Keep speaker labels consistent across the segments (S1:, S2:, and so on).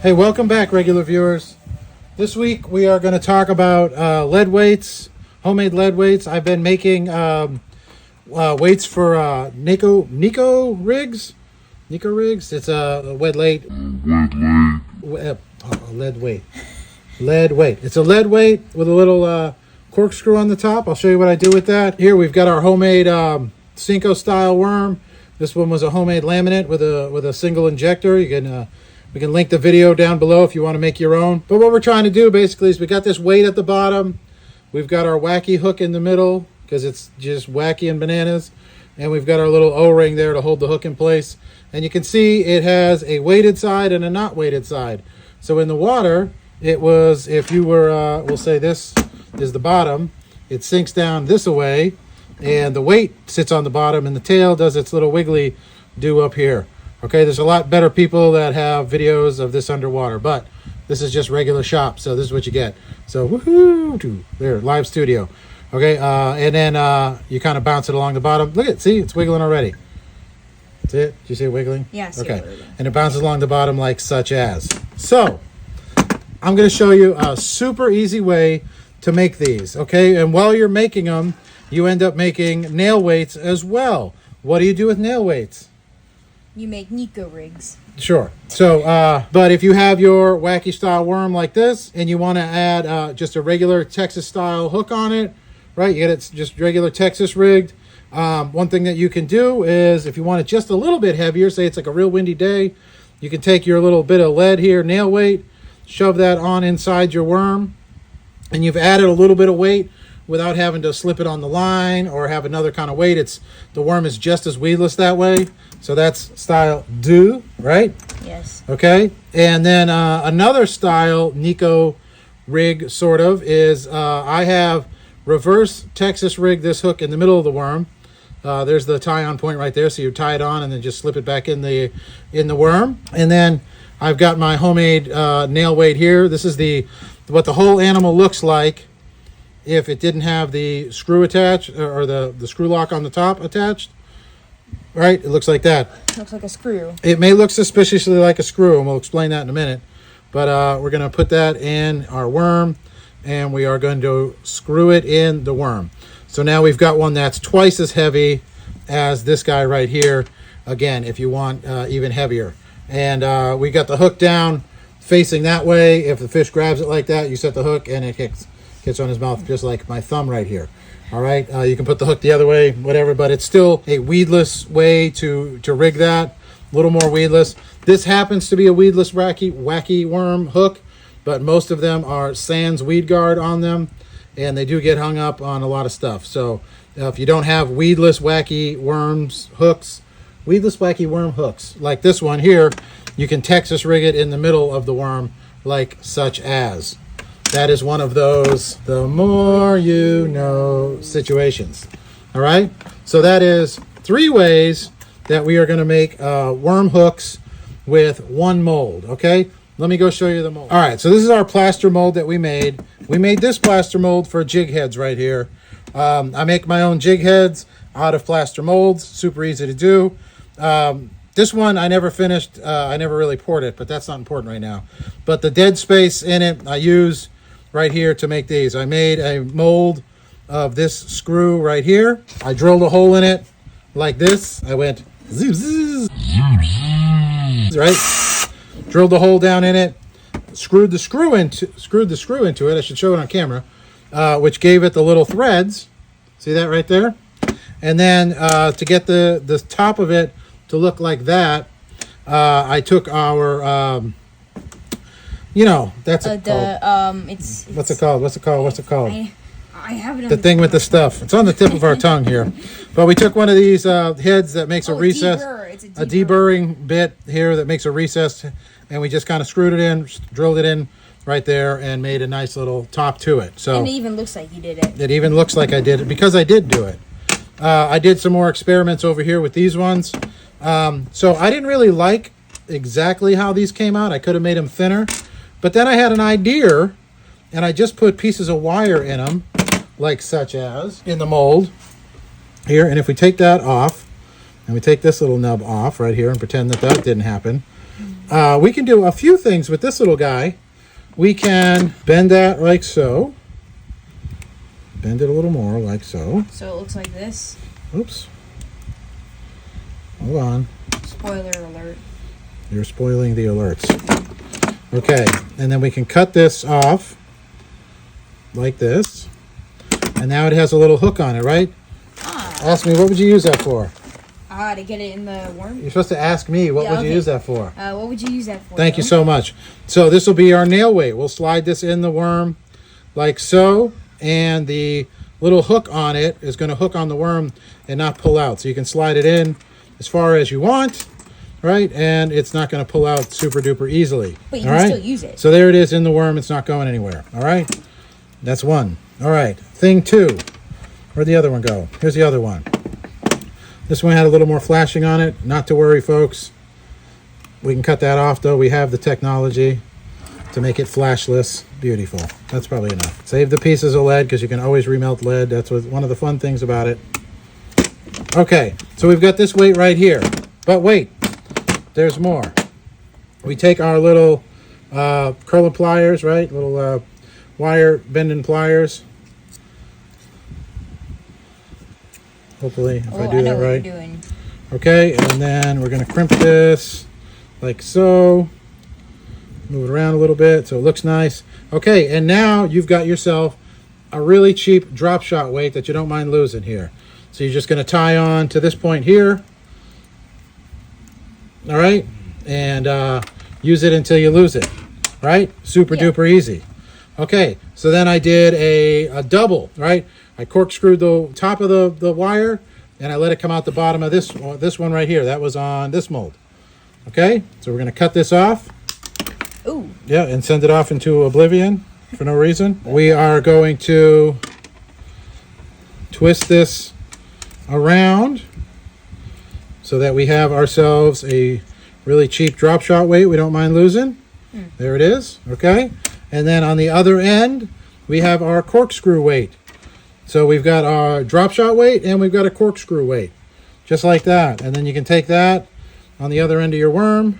S1: Hey, welcome back, regular viewers. This week we are going to talk about lead weights, homemade lead weights. I've been making weights for Neko rigs. Neko rigs. It's a lead weight. Lead weight. It's a lead weight with a little corkscrew on the top. I'll show you what I do with that. Here we've got our homemade Cinco style worm. This one was a homemade laminate with a single injector. You can we can link the video down below if you want to make your own. But what we're trying to do basically is we got this weight at the bottom. We've got our wacky hook in the middle because it's just wacky and bananas. And we've got our little O-ring there to hold the hook in place. And you can see it has a weighted side and a not weighted side. So in the water, it was, if you were, we'll say this is the bottom, it sinks down this away. And the weight sits on the bottom and the tail does its little wiggly do up here. Okay, there's a lot better people that have videos of this underwater, but this is just regular shop, so this is what you get. So, woohoo! There, live studio. Okay, and then you kind of bounce it along the bottom. Look at it, see, it's wiggling already. See it? Do you see it wiggling?
S2: Yes.
S1: Okay, and it bounces along the bottom like such as. So, I'm going to show you a super easy way to make these, okay? And while you're making them, you end up making nail weights as well. What do you do with nail weights?
S2: You make Neko rigs.
S1: Sure. So, but if you have your wacky style worm like this and you want to add just a regular Texas style hook on it, right? You get it just regular Texas rigged. One thing that you can do is if you want it just a little bit heavier, say it's like a real windy day, you can take your little bit of lead here, nail weight, shove that on inside your worm, and you've added a little bit of weight without having to slip it on the line or have another kind of weight. The worm is just as weedless that way. So that's style do, right?
S2: Yes.
S1: Okay. And then another style Neko rig sort of is I have reverse Texas rig this hook in the middle of the worm. There's the tie-on point right there. So you tie it on and then just slip it back in the worm. And then I've got my homemade nail weight here. This is what the whole animal looks like if it didn't have the screw attached or the screw lock on the top attached. Right? It looks like that.
S2: Looks like a screw.
S1: It may look suspiciously like a screw, and we'll explain that in a minute. But we're going to put that in our worm, and we are going to screw it in the worm. So now we've got one that's twice as heavy as this guy right here. Again, if you want even heavier. And we got the hook down facing that way. If the fish grabs it like that, you set the hook, and it hits on his mouth just like my thumb right here. All right, you can put the hook the other way, whatever, but it's still a weedless way to rig that. A little more weedless. This happens to be a weedless wacky worm hook, but most of them are sans weed guard on them, and they do get hung up on a lot of stuff. So if you don't have weedless wacky worms hooks, weedless wacky worm hooks like this one here, you can Texas rig it in the middle of the worm like such as. That is one of those the more you know situations. All right. So that is 3 ways that we are going to make worm hooks with one mold. Okay. Let me go show you the mold. All right. So this is our plaster mold that we made. We made this plaster mold for jig heads right here. I make my own jig heads out of plaster molds. Super easy to do. This one I never finished. I never really poured it, but that's not important right now. But the dead space in it I use right here to make these. I made a mold of this screw right here. I drilled a hole in it like this. I went zzz, right? Drilled the hole down in it. Screwed the screw into it. I should show it on camera, which gave it the little threads. See that right there? And then to get the top of it to look like that, I took our that's what's it called?
S2: I have it on
S1: the thing with the stuff. It's on the tip of our tongue here. But we took one of these heads that makes a recess, a deburring bit here that makes a recess, and we just kind of screwed it in, drilled it in right there, and made a nice little top to it. So
S2: and it even looks like you did it.
S1: It even looks like I did it because I did do it. I did some more experiments over here with these ones. So I didn't really like exactly how these came out. I could have made them thinner. But then I had an idea, and I just put pieces of wire in them, like such as in the mold here. And if we take that off, and we take this little nub off right here and pretend that didn't happen, We can do a few things with this little guy. We can bend that like so. Bend it a little more like so.
S2: So it looks like this.
S1: Oops. Hold on.
S2: Spoiler alert.
S1: You're spoiling the alerts. Okay, and then we can cut this off like this. And now it has a little hook on it, right? Ask me, what would you use that for?
S2: To get it in the worm.
S1: You're supposed to ask me, what would you use that for?
S2: What would you use that for?
S1: Thank you so much. So this will be our nail weight. We'll slide this in the worm like so, and the little hook on it is going to hook on the worm and not pull out. So you can slide it in as far as you want, right? And it's not going to pull out super duper easily.
S2: But you can still use it.
S1: So there it is in the worm. It's not going anywhere. All right? That's one. All right. Thing two. Where'd the other one go? Here's the other one. This one had a little more flashing on it. Not to worry, folks. We can cut that off, though. We have the technology to make it flashless. Beautiful. That's probably enough. Save the pieces of lead because you can always remelt lead. That's one of the fun things about it. Okay, so we've got this weight right here. But wait, there's more. We take our little curling pliers, right? Little wire bending pliers. Hopefully, if I do that right. Okay, and then we're going to crimp this like so. Move it around a little bit so it looks nice. Okay, and now you've got yourself a really cheap drop shot weight that you don't mind losing here. So you're just going to tie on to this point here. All right, and use it until you lose it. Right? Super duper easy. Okay, so then I did a double, right? I corkscrewed the top of the wire, and I let it come out the bottom of this one right here. That was on this mold. Okay, so we're going to cut this off.
S2: Ooh.
S1: Yeah, and send it off into oblivion for no reason. We are going to twist this around so that we have ourselves a really cheap drop shot weight we don't mind losing. There it is. Okay, and then on the other end, we have our corkscrew weight. So we've got our drop shot weight and we've got a corkscrew weight, just like that. And then you can take that on the other end of your worm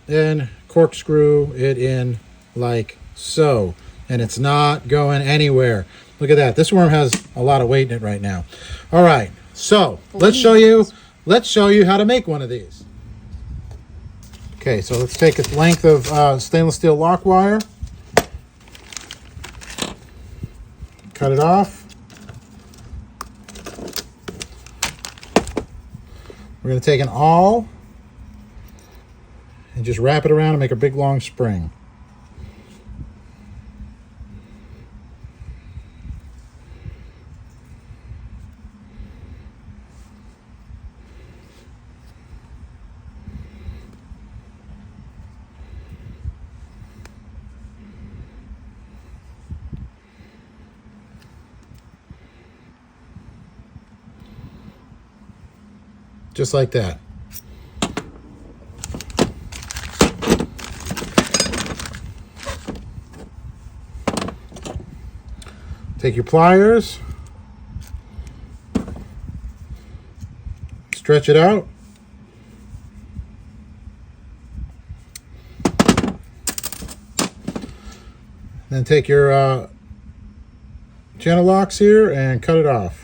S1: and corkscrew it in like so. And it's not going anywhere. Look at that. This worm has a lot of weight in it right now. All right, so let's show you how to make one of these. Okay, so let's take a length of stainless steel lock wire. Cut it off. We're going to take an awl and just wrap it around and make a big long spring. Just like that. Take your pliers, stretch it out. Then take your channel locks here and cut it off.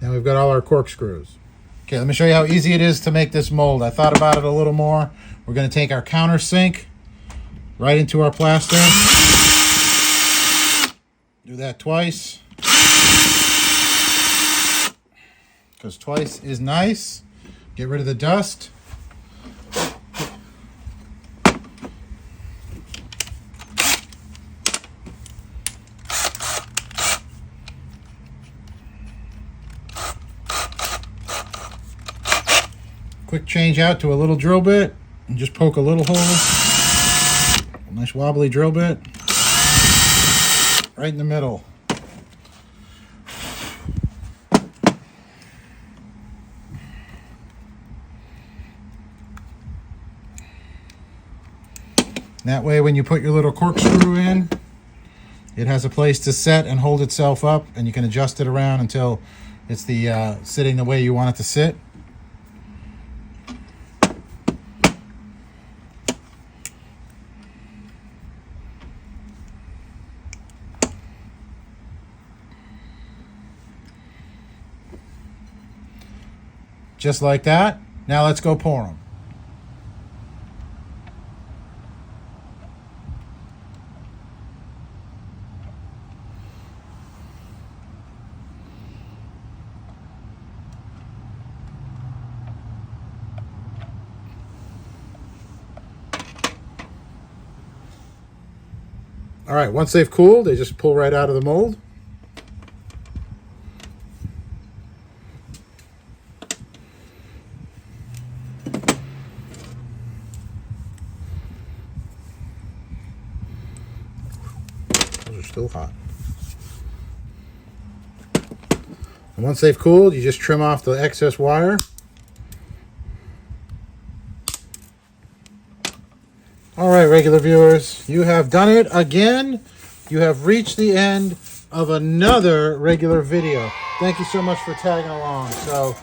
S1: Now we've got all our corkscrews. Okay, let me show you how easy it is to make this mold. I thought about it a little more. We're going to take our countersink right into our plaster. Do that twice. Because twice is nice. Get rid of the dust. Quick change out to a little drill bit and just poke a little hole. A nice wobbly drill bit right in the middle. That way when you put your little corkscrew in, it has a place to set and hold itself up, and you can adjust it around until it's sitting the way you want it to sit. Just like that. Now let's go pour them. All right, once they've cooled, they just pull right out of the mold. Those are still hot. And once they've cooled, you just trim off the excess wire. All right, regular viewers, you have done it again. You have reached the end of another regular video. Thank you so much for tagging along. So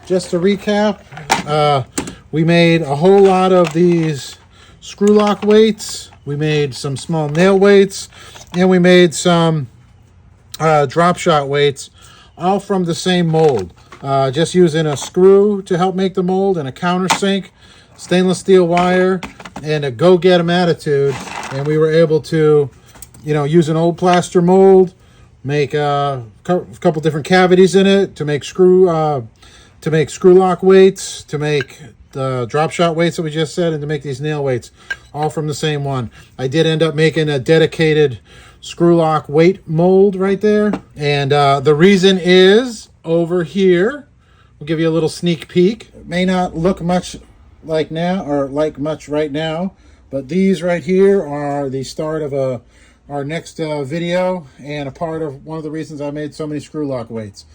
S1: just to recap, we made a whole lot of these screw lock weights. We made some small nail weights, and we made some drop shot weights, all from the same mold. Just using a screw to help make the mold and a countersink, stainless steel wire, and a go-get-'em attitude. And we were able to, use an old plaster mold, make a couple different cavities in it to make screw lock weights, to make the drop shot weights that we just said, and to make these nail weights, all from the same one. I did end up making a dedicated screw lock weight mold right there, and the reason is over here. We'll give you a little sneak peek. It may not look much like much right now, but these right here are the start of our next video, and a part of one of the reasons I made so many screw lock weights.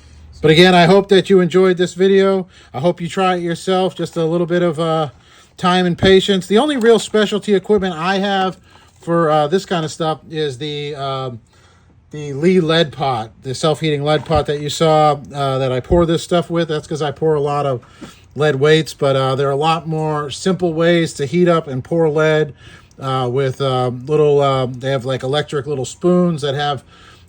S1: But again, I hope that you enjoyed this video. I hope you try it yourself. Just a little bit of time and patience. The only real specialty equipment I have for this kind of stuff is the Lee lead pot, the self-heating lead pot that you saw that I pour this stuff with. That's because I pour a lot of lead weights, but there are a lot more simple ways to heat up and pour lead with little, they have like electric little spoons that have,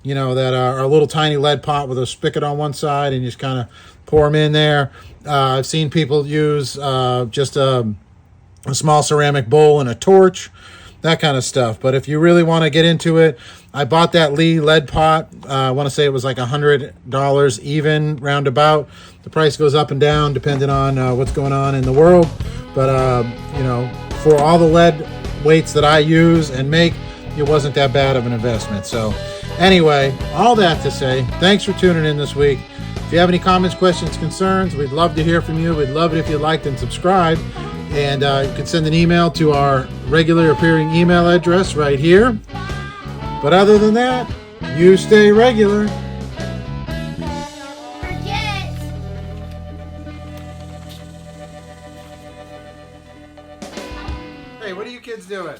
S1: that are a little tiny lead pot with a spigot on one side, and you just kind of pour them in there. I've seen people use just a small ceramic bowl and a torch, that kind of stuff. But if you really want to get into it, I bought that Lee lead pot. I want to say it was like $100 even, roundabout. The price goes up and down depending on what's going on in the world. But, for all the lead weights that I use and make, it wasn't that bad of an investment. So anyway, all that to say, thanks for tuning in this week. If you have any comments, questions, concerns, we'd love to hear from you. We'd love it if you liked and subscribed. And you can send an email to our regular appearing email address right here. But other than that, you stay regular.
S3: Forget.
S1: Hey, what are you kids doing?